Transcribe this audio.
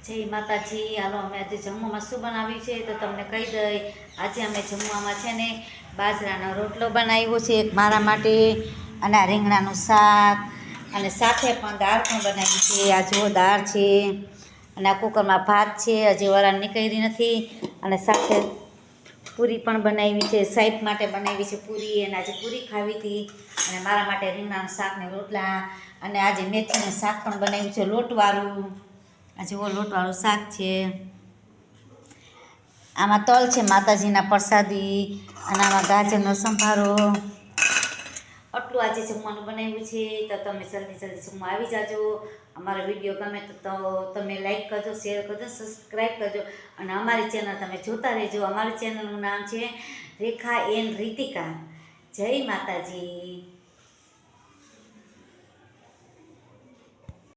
જય માતાજી. હાલો અમે આજે જમવામાં શું બનાવ્યું છે તો તમને કહી દઈ. આજે અમે જમવામાં છે ને બાજરાનો રોટલો બનાવ્યો છે એક મારા માટે, અને આ રીંગણાનું શાક, અને સાથે પણ દાળ પણ બનાવી છે. આ જુઓ દાળ છે, અને આ કુકરમાં ભાત છે, હજી વરાળ નીકળી નથી. અને સાથે પૂરી પણ બનાવી છે, સાહેબ માટે બનાવી છે પૂરી, અને આજે પૂરી ખાવી હતી. અને મારા માટે રીંગણાનું શાક ને રોટલા, અને આજે મેથીનું શાક પણ બનાવ્યું છે લોટવાળું. આ જુઓ લોટવાળું શાક છે. આમાં તલ છે માતાજીના પ્રસાદી, અને આમાં ગાજરનો સંભારો. આટલું આજે જમવાનું બનાવ્યું છે. તો તમે જલ્દી જમવા આવી જાજો. અમારો વિડીયો ગમે તો તમે લાઈક કરજો, શેર કરજો, સબસ્ક્રાઈબ કરજો, અને અમારી ચેનલ તમે જોતા રહેજો. અમારી ચેનલનું નામ છે રેખા એન રીતિકા. જય માતાજી.